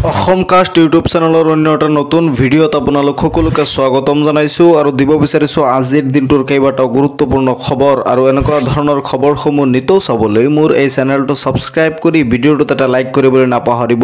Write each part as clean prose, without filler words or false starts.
অসমকাষ্ট YouTube চেনেলৰ অন্য এটা নতুন ভিডিঅ'ত আপোনালোক সকলোকে স্বাগতম জনাইছোঁ আৰু দিব বিচাৰিছোঁ আজিৰ দিনটোৰ কেইবাটাও গুৰুত্বপূৰ্ণ খবৰ আৰু এনেকুৱা ধৰণৰ খবৰসমূহ নিতৌ চাবলৈ মোৰ এই চেনেলটো ছাবস্ক্ৰাইব কৰি ভিডিঅ'টোত এটা লাইক কৰিবলৈ নাপাহৰিব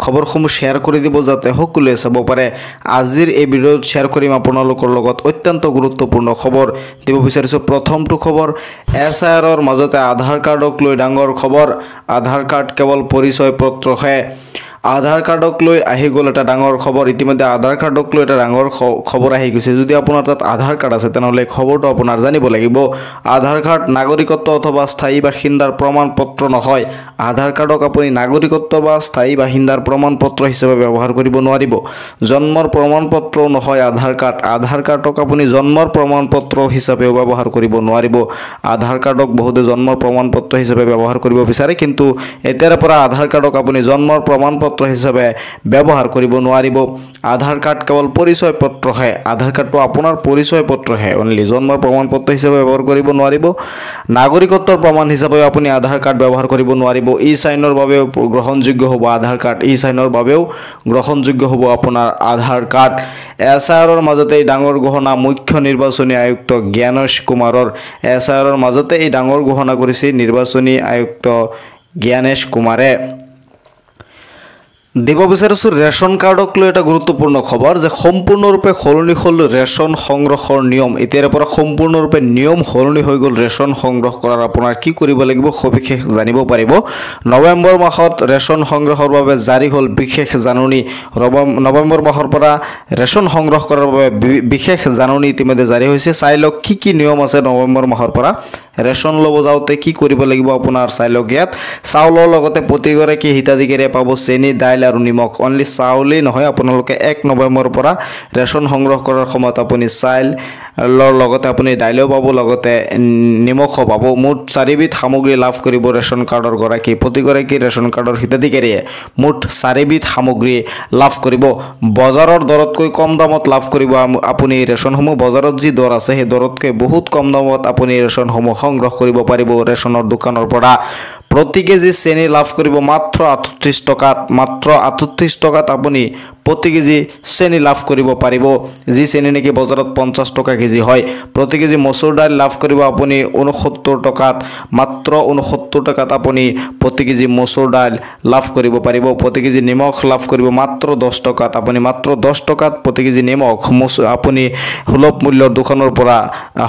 খবৰসমূহ শ্বেয়াৰ কৰি দিব যাতে সকলোৱে চাব পাৰে আজিৰ এই ভিডিঅ'ত শ্বেয়াৰ কৰিম আপোনালোকৰ লগত অত্যন্ত গুৰুত্বপূৰ্ণ খবৰ দিব বিচাৰিছোঁ প্ৰথমটো খবৰ এছআইআৰৰ মাজতে আধাৰ কাৰ্ডক লৈ ডাঙৰ খবৰ আধাৰ কাৰ্ড কেৱল পৰিচয় পত্ৰহে আধাৰ কাৰ্ডক লৈ আহি গ'ল এটা ডাঙৰ খবৰ ইতিমধ্যে আধাৰ কাৰ্ডক লৈ এটা ডাঙৰ খবৰ আহি গৈছে যদি আপোনাৰ তাত আধাৰ কাৰ্ড আছে তেনেহ'লে খবৰটো আপোনাৰ জানিব লাগিব আধাৰ কাৰ্ড নাগৰিকত্ব অথবা স্থায়ী বাসিন্দাৰ প্ৰমাণপত্ৰ নহয় আধাৰ কাৰ্ডক আপুনি নাগৰিকত্ব বা স্থায়ী বাসিন্দাৰ প্ৰমাণপত্ৰ হিচাপে ব্যৱহাৰ কৰিব নোৱাৰিব জন্মৰ প্ৰমাণপত্ৰ নহয় আধাৰ কাৰ্ডক আপুনি জন্মৰ প্ৰমাণপত্ৰ হিচাপেও ব্যৱহাৰ কৰিব নোৱাৰিব আধাৰ কাৰ্ডক বহুতে জন্মৰ প্ৰমাণপত্ৰ হিচাপে ব্যৱহাৰ কৰিব বিচাৰে কিন্তু এতিয়াৰ পৰা আধাৰ কাৰ্ডক আপুনি জন্মৰ প্ৰমাণপত্ৰ হিচাপে ব্যৱহাৰ কৰিব নোৱাৰিব আধাৰ কাৰ্ড কেৱল পৰিচয় পত্ৰহে আধাৰ কাৰ্ডটো আপোনাৰ পৰিচয় পত্ৰহে অনলি জন্মৰ প্ৰমাণপত্ৰ হিচাপে ব্যৱহাৰ কৰিব নোৱাৰিব নাগৰিকত্বৰ প্ৰমাণ হিচাপে আপুনি আধাৰ কাৰ্ড ব্যৱহাৰ কৰিব নোৱাৰিব ই সাইনৰ বাবেও গ্ৰহণযোগ্য হ'ব আধাৰ কাৰ্ড ই সাইনৰ বাবেও গ্ৰহণযোগ্য হ'ব আপোনাৰ আধাৰ কাৰ্ড এছআইআৰৰ মাজতে এই ডাঙৰ ঘোষণা মুখ্য নিৰ্বাচনী আয়ুক্ত জ্ঞানেশ কুমাৰৰ এছআইআৰৰ মাজতে এই ডাঙৰ ঘোষণা কৰিছে নিৰ্বাচনী আয়ুক্ত জ্ঞানেশ কুমাৰে দিব বিচাৰিছোঁ ৰেচন কাৰ্ডক লৈ এটা গুৰুত্বপূৰ্ণ খবৰ যে সম্পূৰ্ণৰূপে সলনি হ'ল ৰেচন সংগ্ৰহৰ নিয়ম এতিয়াৰ পৰা সম্পূৰ্ণৰূপে নিয়ম সলনি হৈ গ'ল ৰেচন সংগ্ৰহ কৰাৰ আপোনাৰ কি কৰিব লাগিব সবিশেষ জানিব পাৰিব নৱেম্বৰ মাহত ৰেচন সংগ্ৰহৰ বাবে জাৰি হ'ল বিশেষ জাননী নৱেম্বৰ মাহৰ পৰা ৰেচন সংগ্ৰহ কৰাৰ বাবে বিশেষ জাননী ইতিমধ্যে জাৰি হৈছে চাই লওক কি নিয়ম আছে নৱেম্বৰ মাহৰ পৰা ৰেচন ল'ব যাওঁতে কি কৰিব লাগিব আপোনাৰ চাই লওক ইয়াত চাউলৰ লগতে প্ৰতিগৰাকী হিতাধিকাৰীয়ে পাব চেনি দাইল আৰু নিমখ অনলি চাউলেই নহয় আপোনালোকে 1 নৱেম্বৰৰ পৰা ৰেচন সংগ্ৰহ কৰাৰ সময়ত আপুনি চাউলৰ লগতে আপুনি দাইলও পাব লগতে নিমখও পাব মুঠ 4বিধ সামগ্ৰী লাভ কৰিব ৰেচন কাৰ্ডৰ গৰাকী প্ৰতিগৰাকী ৰেচন কাৰ্ডৰ হিতাধিকাৰীয়ে মুঠ 4বিধ সামগ্ৰী লাভ কৰিব বজাৰৰ দৰতকৈ কম দামত লাভ কৰিব আপুনি ৰেচনসমূহ বজাৰত যি দৰ আছে সেই দৰতকৈ বহুত কম দামত আপুনি ৰেচনসমূহ সংগ্ৰহ কৰিব পাৰিব ৰেচনৰ দোকানৰ পৰা প্ৰতি কেজি চেনি লাভ কৰিব মাত্ৰ 38 টকাত আপুনি প্ৰতি কেজি চেনি লাভ কৰিব পাৰিব যি চেনি নেকি বজাৰত 50 টকা কেজি হয় প্ৰতি কেজি মচুৰ দাইল লাভ কৰিব আপুনি 69 টকাত মাত্ৰ 69 টকাত আপুনি প্ৰতি কেজি মচুৰ দাইল লাভ কৰিব পাৰিব প্ৰতি কেজি নিমখ লাভ কৰিব মাত্ৰ 10 টকাত আপুনি মাত্ৰ 10 টকাত প্ৰতি কেজি নিমখ আপুনি সুলভ মূল্যৰ দোকানৰ পৰা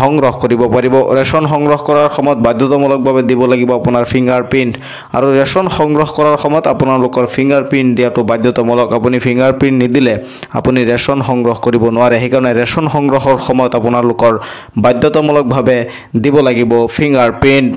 সংগ্ৰহ কৰিব পাৰিব ৰেচন সংগ্ৰহ কৰাৰ সময়ত বাধ্যতামূলকভাৱে দিব লাগিব আপোনাৰ ফিংগাৰপ্ৰিন্ট আৰু ৰেচন সংগ্ৰহ কৰাৰ সময়ত আপোনালোকৰ ফিংগাৰপ্ৰিন্ট দিয়াটো বাধ্যতামূলক আপুনি ফিংগাৰপ্ৰিন্ট নিদিলে আপুনি ৰেচন সংগ্ৰহ কৰিব নোৱাৰে সেইকাৰণে ৰেচন সংগ্ৰহৰ সময়ত আপোনালোকৰ বাধ্যতামূলকভাৱে দিব লাগিব ফিংগাৰপ্ৰিন্ট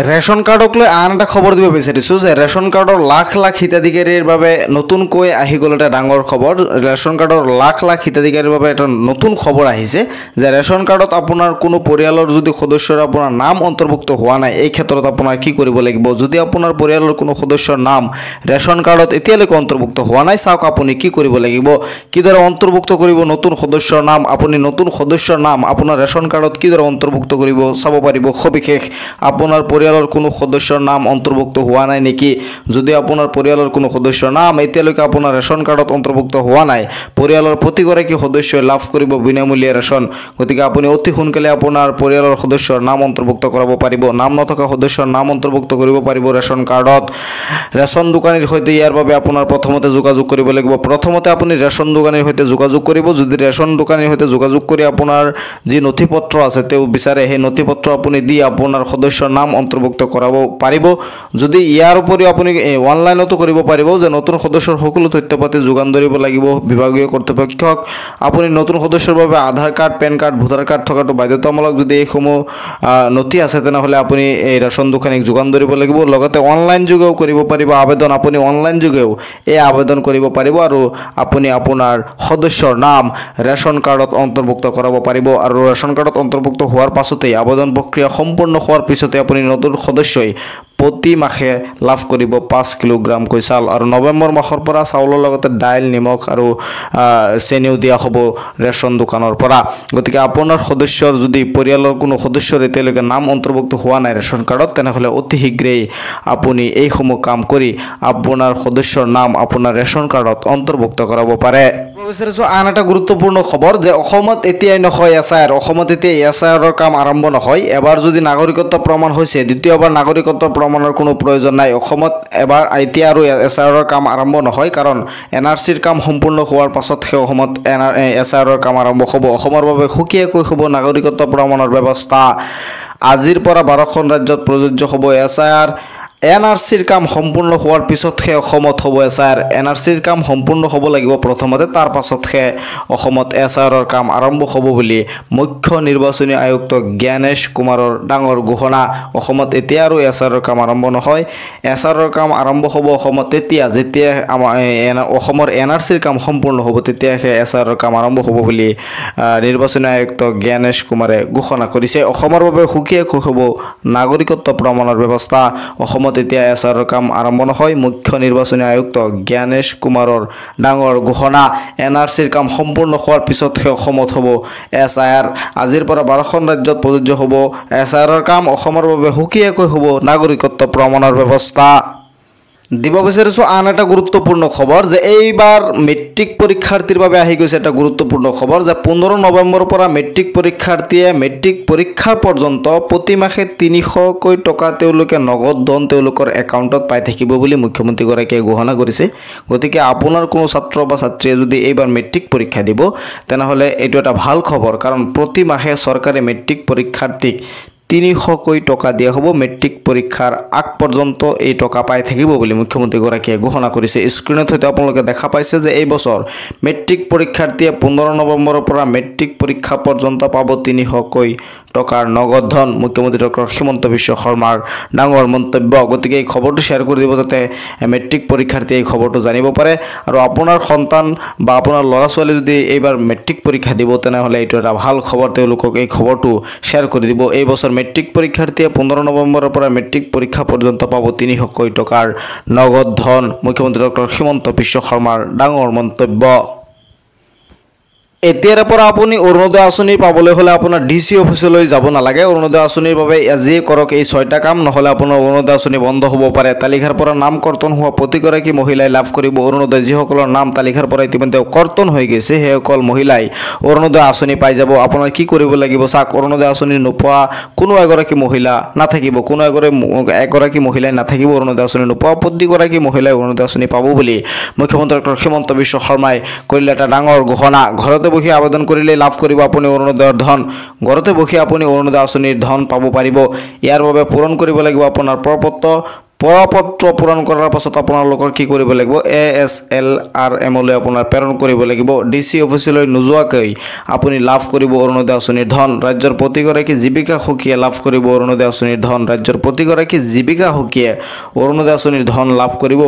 ৰেচন কাৰ্ডক লৈ আন এটা খবৰ দিব বিচাৰিছোঁ যে ৰেচন কাৰ্ডৰ লাখ হিতাধিকাৰীৰ বাবে নতুনকৈ আহি গ'ল এটা ডাঙৰ খবৰ ৰেচন কাৰ্ডৰ লাখ হিতাধিকাৰীৰ বাবে এটা নতুন খবৰ আহিছে যে ৰেচন কাৰ্ডত আপোনাৰ কোনো পৰিয়ালৰ যদি সদস্যৰ আপোনাৰ নাম অন্তৰ্ভুক্ত হোৱা নাই এই ক্ষেত্ৰত আপোনাৰ কি কৰিব লাগিব যদি আপোনাৰ পৰিয়ালৰ কোনো সদস্যৰ নাম ৰেচন কাৰ্ডত এতিয়ালৈকে অন্তৰ্ভুক্ত হোৱা নাই চাওক আপুনি কি কৰিব লাগিব কিদৰে অন্তৰ্ভুক্ত কৰিব নতুন সদস্যৰ নাম আপুনি নতুন সদস্যৰ নাম আপোনাৰ ৰেচন কাৰ্ডত কিদৰে অন্তৰ্ভুক্ত কৰিব চাব পাৰিব সবিশেষ আপোনাৰ পৰিয়ালৰ কোনো সদস্যৰ নাম অন্তৰ্ভুক্ত হোৱা নাই নেকি যদি আপোনাৰ পৰিয়ালৰ কোনো সদস্যৰ নাম এতিয়ালৈকে আপোনাৰ ৰেচন কাৰ্ডত অন্তৰ্ভুক্ত হোৱা নাই পৰিয়ালৰ প্ৰতিগৰাকী সদস্যই লাভ কৰিব বিনামূলীয়া ৰেচন গতিকে আপুনি অতি সোনকালে আপোনাৰ পৰিয়ালৰ সদস্যৰ নাম অন্তৰ্ভুক্ত কৰাব পাৰিব নাম নথকা সদস্যৰ নাম অন্তৰ্ভুক্ত কৰিব পাৰিব ৰেচন কাৰ্ডত ৰেচন দোকানীৰ সৈতে ইয়াৰ বাবে আপোনাৰ প্ৰথমতে যোগাযোগ কৰিব লাগিব প্ৰথমতে আপুনি ৰেচন দোকানীৰ সৈতে যোগাযোগ কৰিব যদি ৰেচন দোকানীৰ সৈতে যোগাযোগ কৰি আপোনাৰ যি নথিপত্ৰ আছে তেওঁ বিচাৰে সেই নথিপত্ৰ আপুনি দি আপোনাৰ সদস্যৰ নাম অন্তৰ্ভুক্ত কৰাব পাৰিব যদি ইয়াৰ উপৰিও আপুনি অনলাইনতো কৰিব পাৰিব যে নতুন সদস্যৰ সকলো তথ্যপাতি যোগান ধৰিব লাগিব বিভাগীয় কৰ্তৃপক্ষক আপুনি নতুন সদস্যৰ বাবে Aadhaar card pan card voter card থকাটো বাধ্যতামূলক যদি এইসমূহ নথি আছে তেনেহ'লে আপুনি এই ৰেচন দোকানীক যোগান ধৰিব লাগিব লগতে অনলাইন যোগেও কৰিব পাৰিব আবেদন আপুনি অনলাইন যোগেও এই আবেদন কৰিব পাৰিব আৰু আপুনি আপোনাৰ সদস্যৰ নাম ৰেচন কাৰ্ডত অন্তৰ্ভুক্ত কৰাব পাৰিব আৰু ৰেচন কাৰ্ডত অন্তৰ্ভুক্ত হোৱাৰ পাছতেই আবেদন প্ৰক্ৰিয়া সম্পূৰ্ণ হোৱাৰ পিছতে আপুনি নতুন সদস্যই প্ৰতি মাহে লাভ কৰিব 5 কিলোগ্ৰামকৈ চাউল আৰু নৱেম্বৰ মাহৰ পৰা চাউলৰ লগতে দাইল নিমখ আৰু চেনিও দিয়া হ'ব ৰেচন দোকানৰ পৰা গতিকে আপোনাৰ সদস্যৰ যদি পৰিয়ালৰ কোনো সদস্যৰ এতিয়ালৈকে নাম অন্তৰ্ভুক্ত হোৱা নাই ৰেচন কাৰ্ডত তেনেহ'লে অতি শীঘ্ৰেই আপুনি এইসমূহ কাম কৰি আপোনাৰ সদস্যৰ নাম আপোনাৰ ৰেচন কাৰ্ডত অন্তৰ্ভুক্ত কৰাব পাৰে আন এটা গুৰুত্বপূৰ্ণ খবৰ যে অসমত এতিয়াই নহয় এছআইআৰ অসমত এতিয়া এছআইআৰৰ কাম আৰম্ভ নহয় এবাৰ যদি নাগৰিকত্ব প্ৰমাণ হৈছে দ্বিতীয়বাৰ নাগৰিকত্ব প্ৰমাণৰ কোনো প্ৰয়োজন নাই অসমত এবাৰ এতিয়া আৰু এছআইআৰৰ কাম আৰম্ভ নহয় কাৰণ এনআৰচিৰ কাম সম্পূৰ্ণ হোৱাৰ পাছতহে অসমত এছআইআৰৰ কাম আৰম্ভ হ'ব অসমৰ বাবে সুকীয়াকৈ হ'ব নাগৰিকত্ব প্ৰমাণৰ ব্যৱস্থা আজিৰ পৰা 12খন ৰাজ্যত প্ৰযোজ্য হ'ব এছআইআৰ এনআৰচিৰ কাম সম্পূৰ্ণ হোৱাৰ পিছতহে অসমত হ'ব এছআইআৰ এনআৰচিৰ কাম সম্পূৰ্ণ হ'ব লাগিব প্ৰথমতে তাৰ পাছতহে অসমত এছআইআৰৰ কাম আৰম্ভ হ'ব বুলি মুখ্য নিৰ্বাচনী আয়ুক্ত জ্ঞানেশ কুমাৰৰ ডাঙৰ ঘোষণা অসমত এতিয়া আৰু এছআইআৰৰ কাম আৰম্ভ নহয় এছআইআৰৰ কাম আৰম্ভ হ'ব অসমত তেতিয়া যেতিয়া অসমৰ এনআৰচিৰ কাম সম্পূৰ্ণ হ'ব তেতিয়াহে এছআইআৰৰ কাম আৰম্ভ হ'ব বুলি নিৰ্বাচনী আয়ুক্ত জ্ঞানেশ কুমাৰে ঘোষণা কৰিছে অসমৰ বাবে সুকীয়াকৈ হ'ব নাগৰিকত্ব প্ৰমাণৰ ব্যৱস্থা অসমত এতিয়া এছআইআৰৰ কাম আৰম্ভ নহয় মুখ্য নিৰ্বাচনী আয়ুক্ত জ্ঞানেশ কুমাৰৰ ডাঙৰ ঘোষণা এনআৰচিৰ কাম সম্পূৰ্ণ হোৱাৰ পিছতহে অসমত হ'ব এছআইআৰ আজিৰ পৰা 12খন ৰাজ্যত প্ৰযোজ্য হ'ব এছআইআৰৰ কাম অসমৰ বাবে সুকীয়াকৈ হ'ব নাগৰিকত্ব প্ৰমাণৰ ব্যৱস্থা দিব বিচাৰিছো আন এটা গুৰুত্বপূৰ্ণ খবৰ যে এইবাৰ মেট্ৰিক পৰীক্ষাৰ্থীৰ বাবে আহি গৈছে এটা গুৰুত্বপূৰ্ণ খবৰ যে 15 নৱেম্বৰৰ পৰা মেট্ৰিক পৰীক্ষাৰ্থীয়ে মেট্ৰিক পৰীক্ষাৰ পৰ্যন্ত প্ৰতি মাহে 300কৈ টকা তেওঁলোকে নগদ ধন তেওঁলোকৰ একাউণ্টত পাই থাকিব বুলি মুখ্যমন্ত্ৰীগৰাকীয়ে ঘোষণা কৰিছে গতিকে আপোনাৰ কোনো ছাত্ৰ বা ছাত্ৰীয়ে যদি এইবাৰ মেট্ৰিক পৰীক্ষা দিব তেনেহ'লে এইটো এটা ভাল খবৰ কাৰণ প্ৰতি মাহে চৰকাৰে মেট্ৰিক পৰীক্ষাৰ্থীক 300কৈ টকা দিয়া হ'ব মেট্ৰিক পৰীক্ষাৰ আগ পৰ্যন্ত এই টকা পাই থাকিব বুলি মুখ্যমন্ত্ৰীগৰাকীয়ে ঘোষণা কৰিছে স্ক্ৰীনত হয়তো আপোনালোকে দেখা পাইছে যে এই বছৰ মেট্ৰিক পৰীক্ষাৰ্থীয়ে 15 নৱেম্বৰৰ পৰা মেট্ৰিক পৰীক্ষা পৰ্যন্ত পাব 300কৈ টকাৰ নগদ ধন মুখ্যমন্ত্ৰী ডক্টৰ হিমন্ত বিশ্ব শৰ্মাৰ ডাঙৰ মন্তব্য গতিকে এই খবৰটো শ্বেয়াৰ কৰি দিব যাতে মেট্ৰিক পৰীক্ষাৰ্থীয়ে এই খবৰটো জানিব পাৰে আৰু আপোনাৰ সন্তান বা আপোনাৰ ল'ৰা ছোৱালী যদি এইবাৰ মেট্ৰিক পৰীক্ষা দিব তেনেহ'লে এইটো এটা ভাল খবৰ তেওঁলোকক এই খবৰটো শ্বেয়াৰ কৰি দিব এই বছৰ মেট্ৰিক পৰীক্ষাৰ্থীয়ে 15 নৱেম্বৰৰ পৰা মেট্ৰিক পৰীক্ষা পৰ্যন্ত পাব 300কৈ টকাৰ নগদ ধন মুখ্যমন্ত্ৰী ডক্টৰ হিমন্ত বিশ্ব শৰ্মাৰ ডাঙৰ মন্তব্য এতিয়াৰ পৰা আপুনি অৰুণোদয় আঁচনি পাবলৈ হ'লে আপোনাৰ ডিসি অফিচলৈ যাব নালাগে অৰুণোদয় আঁচনিৰ বাবে আজিয়ে কৰক এই 6টা কাম নহ'লে আপোনাৰ অৰুণোদয় আঁচনি বন্ধ হ'ব পাৰে তালিকাৰ পৰা নাম কৰ্তন হোৱা প্ৰতিগৰাকী মহিলাই লাভ কৰিব অৰুণোদয় যিসকলৰ নাম তালিকাৰ পৰা ইতিমধ্যে কৰ্তন হৈ গৈছে সেইসকল মহিলাই অৰুণোদয় আঁচনি পাই যাব আপোনাৰ কি কৰিব লাগিব চাক অৰুণোদয় আঁচনি নোপোৱা কোনো এগৰাকী মহিলা নাথাকিব কোনো এগৰাকী মহিলাই নাথাকিব অৰুণোদয় আঁচনি নোপোৱা প্ৰতিগৰাকী মহিলাই অৰুণোদয় আঁচনি পাব বুলি মুখ্যমন্ত্ৰী ডক্টৰ হিমন্ত বিশ্ব শৰ্মাই কৰিলে এটা ডাঙৰ ঘোষণা ঘৰতে বহি আবেদন কৰিলে লাভ কৰিব আপুনি অৰুণোদয়ৰ ধন ঘৰতে বহি আপুনি অৰুণোদয় আঁচনিৰ ধন পাব পাৰিব ইয়াৰ বাবে পূৰণ কৰিব লাগিব আপোনাৰ পৰপত্ৰ পূৰণ কৰাৰ পাছত আপোনালোকৰ কি কৰিব লাগিব ASLRM লৈ আপোনাৰ প্ৰেৰণ কৰিব লাগিব ডিসি অফিচলৈ নোযোৱাকৈ আপুনি লাভ কৰিব অৰুণোদয় আঁচনিৰ ধন ৰাজ্যৰ প্ৰতিগৰাকী জীৱিকা সখীয়ে লাভ কৰিব অৰুণোদয় আঁচনিৰ ধন ৰাজ্যৰ প্ৰতিগৰাকী জীৱিকা সখীয়ে অৰুণোদয় আঁচনিৰ ধন লাভ কৰিব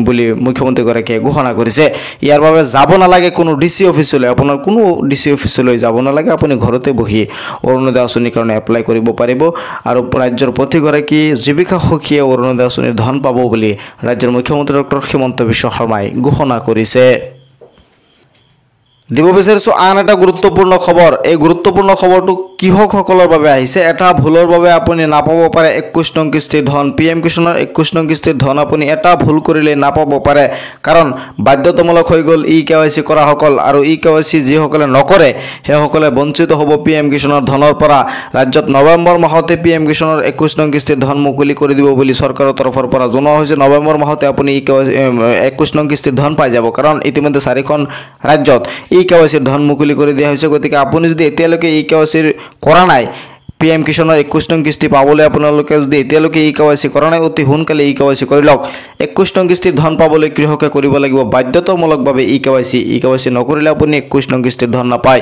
বুলি মুখ্যমন্ত্ৰীগৰাকীয়ে ঘোষণা কৰিছে ইয়াৰ বাবে যাব নালাগে কোনো ডিসি অফিচলৈ আপোনাৰ কোনো ডিসি অফিচলৈ যাব নালাগে আপুনি ঘৰতে বহি অৰুণোদয় আঁচনিৰ কাৰণে এপ্লাই কৰিব পাৰিব আৰু ৰাজ্যৰ প্ৰতিগৰাকী জীৱিকা সখীয়ে অৰুণোদয় আঁচনিৰ ধন পাব বুলি ৰাজ্যৰ মুখ্যমন্ত্ৰী ডক্টৰ হিমন্ত বিশ্ব শৰ্মাই ঘোষণা কৰিছে দিব বিচাৰিছো আন এটা গুৰুত্বপূৰ্ণ খবৰ এই গুৰুত্বপূৰ্ণ খবৰটো কৃষকসকলৰ বাবে আহিছে এটা ভুলৰ বাবে আপুনি নাপাব পাৰে 21 নং কিস্তিৰ ধন পিএম কিষাণৰ 21 নং কিস্তিৰ ধন আপুনি এটা ভুল কৰিলে নাপাব পাৰে কাৰণ বাধ্যতামূলক হৈ গ'ল ইকেৱাইচি কৰা সকল আৰু ইকেৱাইচি যিসকলে নকৰে সেইসকলে বঞ্চিত হ'ব পিএম কিষাণৰ ধনৰ পৰা ৰাজ্যত নৱেম্বৰ মাহতে পিএম কিষাণৰ 21 নং কিস্তিৰ ধন মুকলি কৰি দিব বুলি চৰকাৰৰ তৰফৰ পৰা জনোৱা হৈছে নৱেম্বৰ মাহতে আপুনি 21 নং কিস্তিৰ ধন পাই যাব কাৰণ ইতিমধ্যে 4খন ৰাজ্যত ইকেৱাইচিৰ ধন মুকলি কৰি দিয়া হৈছে গতিকে আপুনি যদি এতিয়ালৈকে ইকেৱাইচিৰ কৰা নাই পিএম কিষাণৰ 21 নং কিস্তি পাবলৈ আপোনালোকে যদি এতিয়ালৈকে ইকেৱাইচি কৰা নাই অতি সোনকালে ইকেৱাইচি কৰি লওক 21 নং কিস্তিৰ ধন পাবলৈ কৃষকে কৰিব লাগিব বাধ্যতামূলকভাৱে ইকেৱাইচি নকৰিলে আপুনি 21 নং কিস্তিৰ ধন নাপায়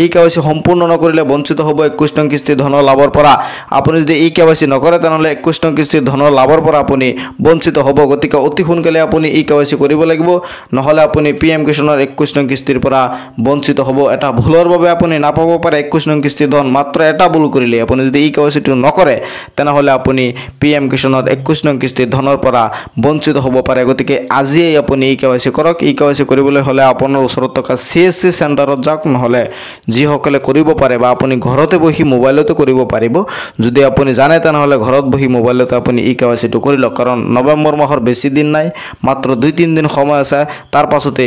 ইকেৱাইচি সম্পূৰ্ণ নকৰিলে বঞ্চিত হ'ব 21 নং কিস্তিৰ ধনৰ লাভৰ পৰা আপুনি যদি ইকেৱাইচি নকৰে তেনেহ'লে 21 নং কিস্তিৰ ধনৰ লাভৰ পৰা আপুনি বঞ্চিত হ'ব গতিকে অতি সোনকালে আপুনি ইকেৱাইচি কৰিব লাগিব নহ'লে আপুনি পিএম কিষাণৰ 21 নং কিস্তিৰ পৰা বঞ্চিত হ'ব এটা ভুলৰ বাবে আপুনি নাপাব পাৰে 21 নং কিস্তিৰ ধন মাত্ৰ এটা ভুল কৰিলে আপুনি যদি ই কেৱাইচিটো নকৰে তেনেহ'লে আপুনি PM কিষাণৰ 21 নং কিস্তিৰ ধনৰ পৰা বঞ্চিত হ'ব পাৰে গতিকে আজিয়ে আপুনি ই কেৱাইচি কৰক ই কেৱাইচি কৰিবলৈ হ'লে আপোনাৰ ওচৰত থকা CSC চেণ্টাৰত যাওক নহ'লে যিসকলে কৰিব পাৰে বা আপুনি ঘৰতে বহি মোবাইলতে কৰিব পাৰিব যদি আপুনি জানে তেনেহ'লে ঘৰত বহি মোবাইলতে আপুনি ই কেৱাইচিটো কৰি লওক কাৰণ নৱেম্বৰ মাহৰ বেছি দিন নাই মাত্ৰ 2-3 দিন সময় আছে তাৰ পাছতে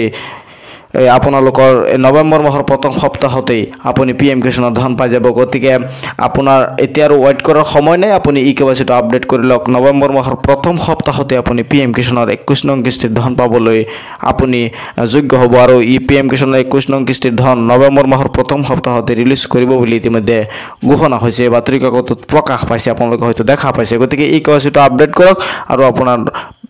আপোনালোকৰ নৱেম্বৰ মাহৰ প্ৰথম সপ্তাহতেই আপুনি PM কিষাণৰ ধন পাই যাব গতিকে আপোনাৰ এতিয়া আৰু ৱেইট কৰাৰ সময় নাই আপুনি ই কেৱাইচিটো আপডেট কৰি লওক নৱেম্বৰ মাহৰ প্ৰথম সপ্তাহতে আপুনি PM কিষাণৰ 21 নং কিস্তিৰ ধন পাবলৈ আপুনি যোগ্য হ'ব আৰু PM কিষাণৰ 21 নং কিস্তিৰ ধন নৱেম্বৰ মাহৰ প্ৰথম সপ্তাহতে ৰিলিজ কৰিব বুলি ইতিমধ্যে ঘোষণা হৈছে বাতৰি কাকতত প্ৰকাশ পাইছে আপোনালোকে হয়তো দেখা পাইছে গতিকে ই কেৱাইচিটো আপডেট কৰক আৰু আপোনাৰ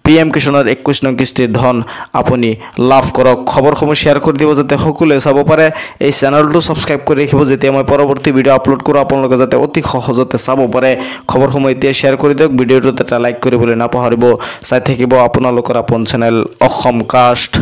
PM কিষাণৰ 21 নং কিস্তিৰ ধন আপুনি লাভ কৰক খবৰসমূহ শ্বেয়াৰ কৰি দিব যাতে সকলোৱে চাব পাৰে এই চেনেলটো সাবস্ক্ৰাইব কৰি ৰাখিব যেতিয়া মই পৰৱৰ্তী ভিডিঅ' আপলোড কৰোঁ আপোনালোকে যাতে অতি সহজতে চাব পাৰে খবৰসমূহ এতিয়া শ্বেয়াৰ কৰি দিয়ক ভিডিঅ'টোত এটা লাইক কৰিবলৈ নাপাহৰিব চাই থাকিব আপোনালোকৰ আপোন চেনেল অসম কাষ্ট